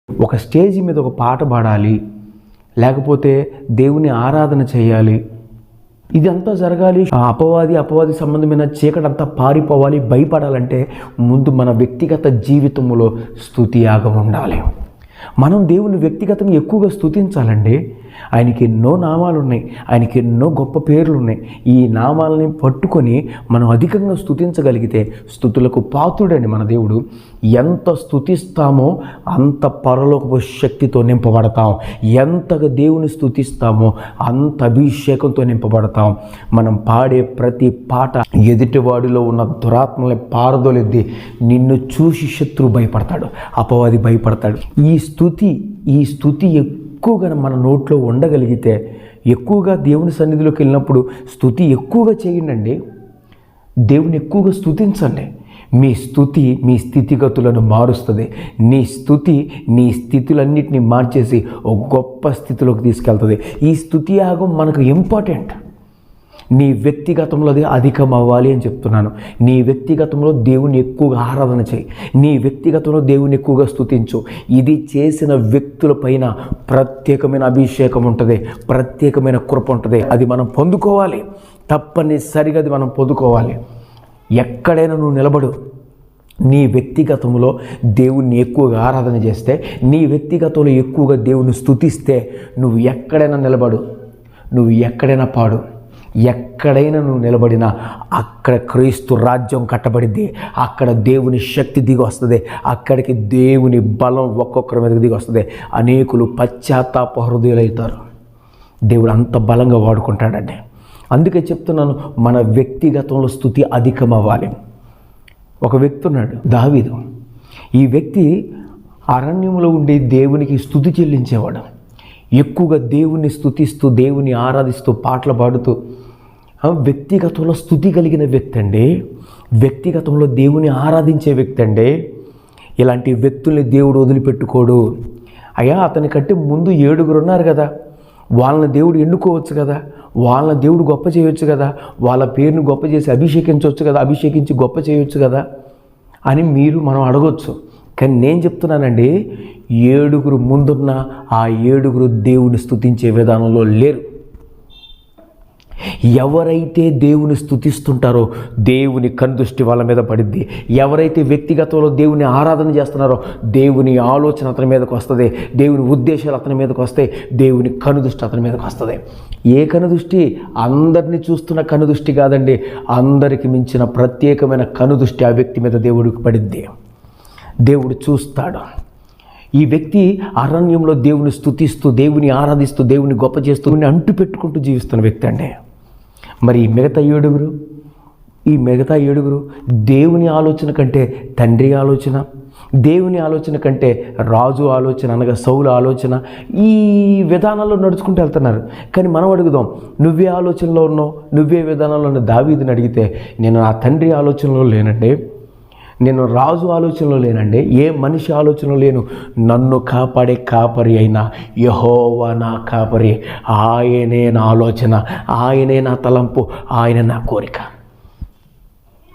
ఒక స్టేజ్ మీద ఒక పాట పాడాలి, లేకపోతే దేవుని ఆరాధన చేయాలి, ఇదంతా జరగాలి, అపవాది సంబంధమైన చీకటంతా పారిపోవాలి, భయపడాలంటే ముందు మన వ్యక్తిగత జీవితంలో స్తుతి యాగం ఉండాలి. మనం దేవుని వ్యక్తిగతంగా ఎక్కువగా స్తుతించాలండి. ఆయనకి ఎన్నో నామాలు ఉన్నాయి, ఆయనకి ఎన్నో గొప్ప పేర్లు ఉన్నాయి. ఈ నామాలని పట్టుకొని మనం అధికంగా స్తుతించగలిగితే స్తుతులకు పాత్రుడండి మన దేవుడు. ఎంత స్తుతిస్తామో అంత పరలోకపు శక్తితో నింపబడతాం. ఎంతగా దేవుని స్తుతిస్తామో అంత అభిషేకంతో నింపబడతాం. మనం పాడే ప్రతి పాట ఎదుటివాడిలో ఉన్న దురాత్మల్ని పారదోలిద్ది. నిన్ను చూసి శత్రువు భయపడతాడు, అపవాది భయపడతాడు. ఈ స్తుతి ఎక్కువగా మన నోట్లో ఉండగలిగితే, ఎక్కువగా దేవుని సన్నిధిలోకి వెళ్ళినప్పుడు స్తుతి ఎక్కువగా చేయండి. దేవుని ఎక్కువగా స్తుతించండి. మీ స్తుతి మీ స్థితిగతులను మారుస్తుంది. నీ స్తుతి నీ స్థితులన్నింటినీ మార్చేసి ఒక గొప్ప స్థితిలోకి తీసుకెళ్తుంది. ఈ స్తుతి యాగం మనకు ఇంపార్టెంట్. నీ వ్యక్తిగతంలో అది అధికం అవ్వాలి అని చెప్తున్నాను. నీ వ్యక్తిగతంలో దేవుని ఎక్కువగా ఆరాధన చేయి. నీ వ్యక్తిగతంలో దేవుని ఎక్కువగా స్తుతించు. ఇది చేసిన వ్యక్తుల పైన ప్రత్యేకమైన అభిషేకం ఉంటుంది, ప్రత్యేకమైన కృప ఉంటుంది. అది మనం పొందుకోవాలి, తప్పనిసరిగా అది మనం పొందుకోవాలి. ఎక్కడైనా నువ్వు నిలబడు. నీ వ్యక్తిగతంలో దేవుణ్ణి ఎక్కువగా ఆరాధన చేస్తే, నీ వ్యక్తిగతంలో ఎక్కువగా దేవుని స్తుతిస్తే, నువ్వు ఎక్కడైనా నిలబడు, నువ్వు ఎక్కడైనా పాడు, ఎక్కడైనా నువ్వు నిలబడినా అక్కడ క్రీస్తు రాజ్యం కట్టబడింది. అక్కడ దేవుని శక్తి దిగి వస్తుంది. అక్కడికి దేవుని బలం ఒక్కొక్కరి మీదకి దిగి వస్తుంది. అనేకులు పశ్చాత్తాప హృదయులవుతారు. దేవుడు అంత బలంగా వాడుకుంటాడండి. అందుకే చెప్తున్నాను, మన వ్యక్తిగతంలో స్తుతి అధికం అవ్వాలి. ఒక వ్యక్తి ఉన్నాడు, దావీదు. ఈ వ్యక్తి అరణ్యంలో ఉండి దేవునికి స్తుతి చెల్లించేవాడు. ఎక్కువగా దేవుని స్తుతిస్తూ, దేవుని ఆరాధిస్తూ, పాటలు పాడుతూ వ్యక్తిగతంలో స్తుతి కలిగిన వ్యక్తి అండి. వ్యక్తిగతంలో దేవుని ఆరాధించే వ్యక్తి అండి. ఇలాంటి వ్యక్తుల్ని దేవుడు వదిలిపెట్టుకోడు. అయ్యా, అతని కంటే ముందు 7 ఉన్నారు కదా, వాళ్ళని దేవుడు ఎన్నుకోవచ్చు కదా, వాళ్ళని దేవుడు గొప్ప చేయొచ్చు కదా, వాళ్ళ పేరుని గొప్ప చేసి అభిషేకించవచ్చు కదా, అభిషేకించి గొప్ప చేయొచ్చు కదా అని మనం అడగొచ్చు. కానీ నేను చెప్తున్నానండి, 7 ముందున్న ఆ 7 దేవుని స్తుతించే విధానంలో లేరు. ఎవరైతే దేవుని స్తుతిస్తుంటారో దేవుని కనుదృష్టి వాళ్ళ మీద పడిద్ది. ఎవరైతే వ్యక్తిగతంలో దేవుని ఆరాధన చేస్తున్నారో దేవుని ఆలోచన అతని మీదకి వస్తుంది, దేవుని ఉద్దేశాలు అతని మీదకి వస్తాయి, దేవుని కనుదృష్టి అతని మీదకి వస్తుంది. ఏ కనుదృష్టి? అందరినీ చూస్తున్న కనుదృష్టి కాదండి, అందరికి మించిన ప్రత్యేకమైన కనుదృష్టి ఆ వ్యక్తి మీద దేవుడికి పడిద్ది. దేవుడు చూస్తాడు. ఈ వ్యక్తి అరణ్యంలో దేవుని స్తుతిస్తూ, దేవుని ఆరాధిస్తూ, దేవుని గొప్ప చేస్తూ, అంటు పెట్టుకుంటూ జీవిస్తున్న వ్యక్తి అండి. మరి ఈ మిగతా ఏడుగురు దేవుని ఆలోచన కంటే తండ్రి ఆలోచన, దేవుని ఆలోచన కంటే రాజు ఆలోచన అనగా సౌలు ఆలోచన, ఈ విధానాల్లో నడుచుకుంటూ వెళ్తున్నారు. కానీ మనం అడుగుదాం, నువ్వే ఆలోచనలో ఉన్నావు, నువ్వే విధానంలో ఉన్న దావీదుని అడిగితే, నేను నా తండ్రి ఆలోచనలో లేనండి, నేను రాజు ఆలోచనలో లేనండి, ఏ మనిషి ఆలోచనలో లేను, నన్ను కాపాడే కాపరి అయిన యెహోవా నా కాపరి, ఆయనే నా ఆలోచన, ఆయనే నా తలంపు, ఆయనే నా కోరిక.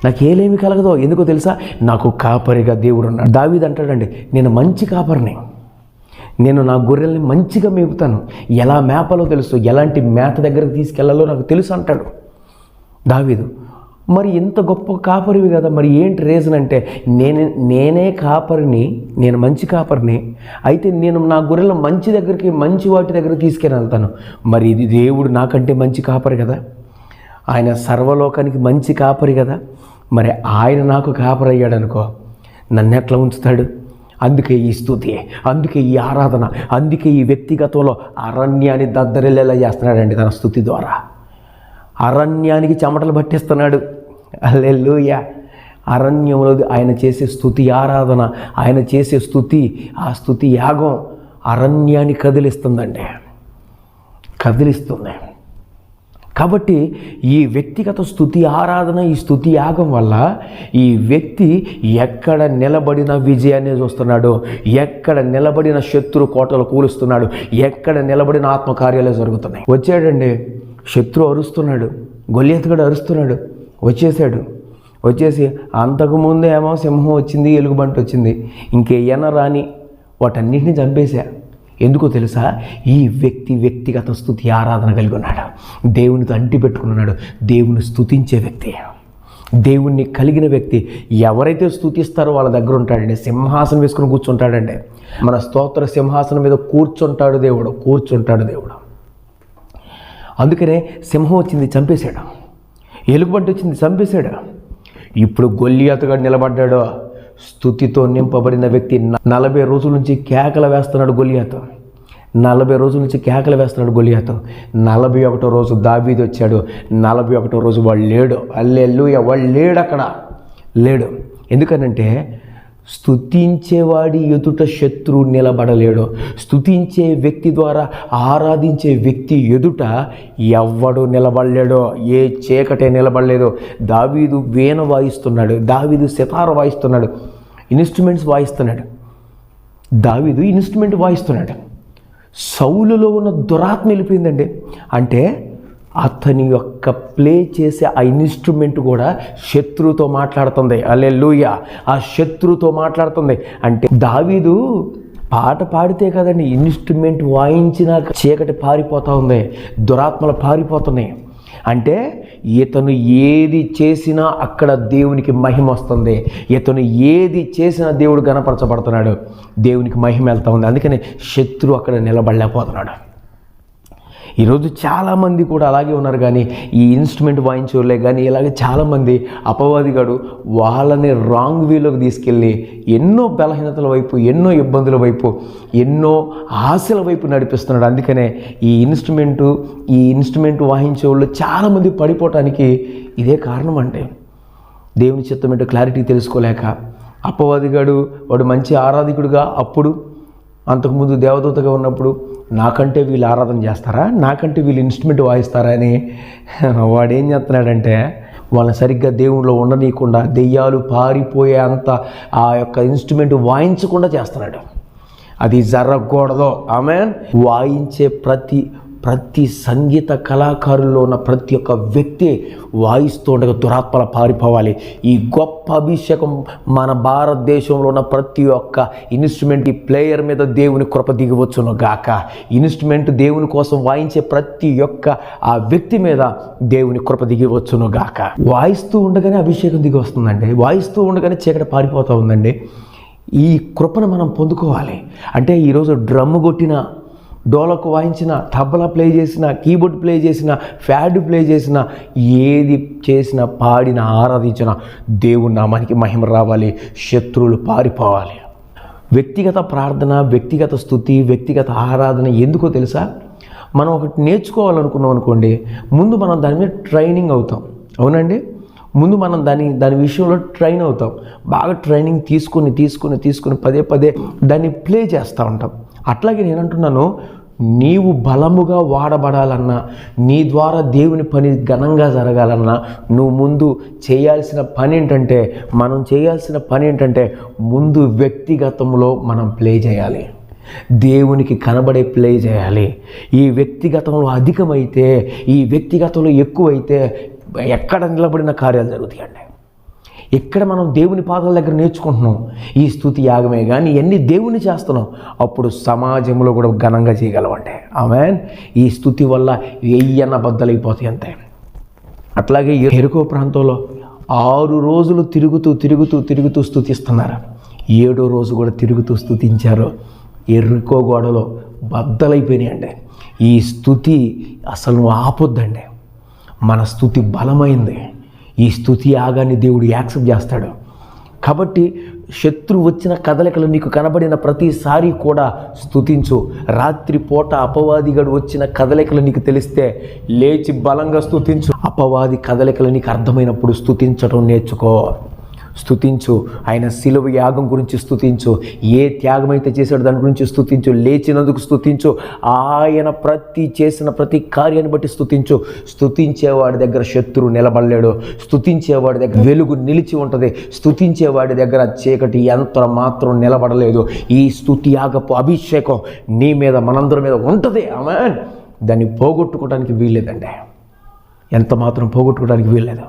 నాకేలేమి కలగదో, ఎందుకో తెలుసా? నాకు కాపరిగా దేవుడు ఉన్నాడు. దావీదు అంటాడండి, నేను మంచి కాపరిని, నేను నా గొర్రెల్ని మంచిగా మేపుతాను, ఎలా మేపాలో తెలుసు, ఎలాంటి మేత దగ్గరకు తీసుకెళ్లాలో నాకు తెలుసు అంటాడు దావీదు. మరి ఇంత గొప్ప కాపరివి కదా, మరి ఏంటి రీజన్ అంటే, నేనే కాపరిని, నేను మంచి కాపరిని, అయితే నేను నా గొర్రెల మంచి దగ్గరికి, మంచి వాటి దగ్గరికి తీసుకెళ్ళి వెళ్తాను. మరి ఇది దేవుడు నాకంటే మంచి కాపరి కదా, ఆయన సర్వలోకానికి మంచి కాపరి కదా, మరి ఆయన నాకు కాపరి అయ్యాడు అనుకో, నన్ను ఎట్లా ఉంచుతాడు? అందుకే ఈ స్తుతి, అందుకే ఈ ఆరాధన, అందుకే ఈ వ్యక్తిగతంలో అరణ్యాన్ని దద్దరిల్లేలా చేస్తున్నాడండి తన స్తుతి ద్వారా. అరణ్యానికి చెమటలు పట్టిస్తున్నాడు. హల్లెలూయా. అరణ్యంలో ఆయన చేసే స్తుతి ఆరాధన, ఆయన చేసే స్తుతి, ఆ స్తుతి యాగం అరణ్యాన్ని కదిలిస్తుంది. కాబట్టి ఈ వ్యక్తిగత స్తుతి ఆరాధన, ఈ స్తుతి యాగం వల్ల ఈ వ్యక్తి ఎక్కడ నిలబడిన విజయాన్ని చూస్తున్నాడు, ఎక్కడ నిలబడిన శత్రు కోటలు కూలుస్తున్నాడు, ఎక్కడ నిలబడిన ఆత్మకార్యాలు జరుగుతున్నాయి. వచ్చాడండి శత్రువు అరుస్తున్నాడు, గొల్లియతు కూడా అరుస్తున్నాడు. వచ్చేసి అంతకుముందు ఏమో సింహం వచ్చింది, ఎలుగుబంటి వచ్చింది, ఇంకేయన్నా రాని వాటన్నిటిని చంపేశా. ఎందుకో తెలుసా? ఈ వ్యక్తిగత స్తుతి ఆరాధన కలిగి ఉన్నాడు, దేవునితో అంటి పెట్టుకున్నాడు. దేవుని స్తుతించే వ్యక్తి, దేవుణ్ణి కలిగిన వ్యక్తి ఎవరైతే స్తుతిస్తారో వాళ్ళ దగ్గర ఉంటాడండి. సింహాసనం వేసుకుని కూర్చుంటాడండి. మన స్తోత్ర సింహాసనం మీద కూర్చుంటాడు దేవుడు. అందుకనే సింహం వచ్చింది, చంపేశాడు. ఎలుగుబంటి వచ్చింది, చంపేశాడు. ఇప్పుడు గొల్లియతుగా నిలబడ్డాడు. స్తుతితో నింపబడిన వ్యక్తి 40 రోజుల నుంచి కేకలు వేస్తున్నాడు గొల్లియతు. 41వ రోజు దావీదు వచ్చాడు. 41వ రోజు వాడు లేడు. హల్లెలూయా, వాడు లేడు, అక్కడ లేడు. ఎందుకనంటే స్తుతించేవాడి ఎదుట శత్రువు నిలబడలేడు. స్తుతించే వ్యక్తి ద్వారా ఆరాధించే వ్యక్తి ఎదుట ఎవ్వడు నిలబడలేడు. ఏ చీకటే నిలబడలేదు. దావీదు వీణ వాయిస్తున్నాడు, దావీదు సితార వాయిస్తున్నాడు, ఇన్స్ట్రుమెంట్ వాయిస్తున్నాడు. సౌలులో ఉన్న దురాత్మ వెళ్ళిపోయిందండి. అంటే అతని యొక్క ప్లే చేసే ఆ ఇన్స్ట్రుమెంట్ కూడా శత్రువుతో మాట్లాడుతుంది. హల్లెలూయా, ఆ శత్రువుతో మాట్లాడుతుంది. అంటే దావీదు పాట పాడితే కదండి, ఇన్స్ట్రుమెంట్ వాయించినాక చీకటి పారిపోతూ ఉంది, దురాత్మలు పారిపోతున్నాయి. అంటే ఇతను ఏది చేసినా అక్కడ దేవునికి మహిమ వస్తుంది. ఇతను ఏది చేసినా దేవుడు గణపరచబడుతున్నాడు, దేవునికి మహిమ వెళ్తూ ఉంది. అందుకని శత్రువు అక్కడ నిలబడలేకపోతున్నాడు. ఈరోజు చాలామంది కూడా అలాగే ఉన్నారు. కానీ ఈ ఇన్స్ట్రుమెంట్ వాయించేవాళ్ళే కానీ ఇలాగే చాలామంది అపవాదిగాడు వాళ్ళని రాంగ్ వేలోకి తీసుకెళ్ళి ఎన్నో బలహీనతల వైపు, ఎన్నో ఇబ్బందుల వైపు, ఎన్నో ఆశల వైపు నడిపిస్తున్నాడు. అందుకనే ఈ ఇన్స్ట్రుమెంట్ వాయించేవాళ్ళు చాలామంది పడిపోవటానికి ఇదే కారణం. అంటే దేవుని చిత్తం ఏంటో క్లారిటీ తెలుసుకోలేక అపవాదిగాడు వాడు మంచి ఆరాధికుడుగా అప్పుడు అంతకుముందు దేవదూతగా ఉన్నప్పుడు నాకంటే వీళ్ళు ఆరాధన చేస్తారా, నాకంటే వీళ్ళు ఇన్స్ట్రుమెంట్ వాయిస్తారా అని వాడు ఏం చేస్తున్నాడంటే వాళ్ళని సరిగ్గా దేవుళ్ళో ఉండనీయకుండా దెయ్యాలు పారిపోయే అంత ఆ యొక్క ఇన్స్ట్రుమెంట్ వాయించకుండా చేస్తున్నాడు. అది జరగకూడదు. ఆమేన్. వాయించే ప్రతి సంగీత కళాకారుల్లో ఉన్న ప్రతి ఒక్క వ్యక్తి వాయిస్తూ ఉండగా దురాత్మల పారిపోవాలి. ఈ గొప్ప అభిషేకం మన భారతదేశంలో ఉన్న ప్రతి ఒక్క ఇన్స్ట్రుమెంట్ ప్లేయర్ మీద దేవుని కృప దిగివచ్చును గాక. ఇన్స్ట్రుమెంట్ దేవుని కోసం వాయించే ప్రతి ఒక్క ఆ వ్యక్తి మీద దేవుని కృప దిగివచ్చును గాక. వాయిస్తూ ఉండగానే అభిషేకం దిగి వస్తుందండి, వాయిస్తూ ఉండగానే చీకటి పారిపోతూ ఉందండి. ఈ కృపను మనం పొందుకోవాలి. అంటే ఈరోజు డ్రమ్ము కొట్టిన, డోలకు వాయించిన, తబలా ప్లే చేసిన, కీబోర్డ్ ప్లే చేసిన, ఫ్యాడ్ ప్లే చేసిన, ఏది చేసినా, పాడిన, ఆరాధించిన దేవుని నామానికి మహిమ రావాలి, శత్రువులు పారిపోవాలి. వ్యక్తిగత ప్రార్థన, వ్యక్తిగత స్తుతి, వ్యక్తిగత ఆరాధన ఎందుకో తెలుసా? మనం ఒకటి నేర్చుకోవాలనుకున్నాం అనుకోండి, ముందు మనం దాని మీద ట్రైనింగ్ అవుతాం. అవునండి, ముందు మనం దాని విషయంలో ట్రైన్ అవుతాం. బాగా ట్రైనింగ్ తీసుకుని పదే దాన్ని ప్లే చేస్తూ ఉంటాం. అట్లాగే నేను అంటున్నాను, నీవు బలముగా వాడబడాలన్నా, నీ ద్వారా దేవుని పని ఘనంగా జరగాలన్నా, నువ్వు ముందు చేయాల్సిన పని ఏంటంటే ముందు వ్యక్తిగతంలో మనం ప్లే చేయాలి, దేవునికి కనబడే ప్లే చేయాలి. ఈ వ్యక్తిగతంలో అధికమైతే, ఈ వ్యక్తిగతంలో ఎక్కువైతే ఎక్కడ నిలబడిన కార్యాలు జరుగుతాయండి. ఎక్కడ మనం దేవుని పాదాల దగ్గర నేర్చుకుంటున్నాం ఈ స్తుతి యాగమే కానీ ఇవన్నీ దేవుని చేస్తున్నాం, అప్పుడు సమాజంలో కూడా ఘనంగా చేయగలవండి. ఆమేన్. ఈ స్తుతి వల్ల వెయ్యన్న బద్దలైపోతాయి అంతే. అట్లాగే యెరికో ప్రాంతంలో 6 రోజులు తిరుగుతూ స్తుతిస్తున్నారు. 7వ రోజు కూడా తిరుగుతూ స్తుతించారు. యెరికో గోడలో బద్దలైపోయినాయండి. ఈ స్తుతి అసలు నువ్వు ఆపొద్దండి. మన స్తుతి బలమైంది. ఈ స్తుతి యాగాన్ని దేవుడు యాక్సెప్ట్ చేస్తాడు. కాబట్టి శత్రువు వచ్చిన కదలికలు నీకు కనబడిన ప్రతిసారి కూడా స్తుతించు. రాత్రిపూట అపవాదిగాడు వచ్చిన కదలికలు నీకు తెలిస్తే లేచి బలంగా స్తుతించు. అపవాది కదలికలు నీకు అర్థమైనప్పుడు స్తుతించడం నేర్చుకో. స్తుతించు. ఆయన శిలువ యాగం గురించి స్తుతించు. ఏ త్యాగం అయితే చేశాడో దాని గురించి స్తుతించు. లేచినందుకు స్తుతించు. ఆయన చేసిన ప్రతి కార్యాన్ని బట్టి స్తుతించు. స్తుతించేవాడి దగ్గర శత్రువు నిలబడలేడు. స్తుతించేవాడి దగ్గర వెలుగు నిలిచి ఉంటుంది. స్తుతించేవాడి దగ్గర చీకటి ఎంత మాత్రం నిలబడలేదు. ఈ స్తుతి యాగపు అభిషేకం నీ మీద, మనందరి మీద ఉంటుంది. ఆమేన్. దాన్ని పోగొట్టుకోవడానికి వీల్లేదండి. ఎంత మాత్రం పోగొట్టుకోవడానికి వీల్లేదు.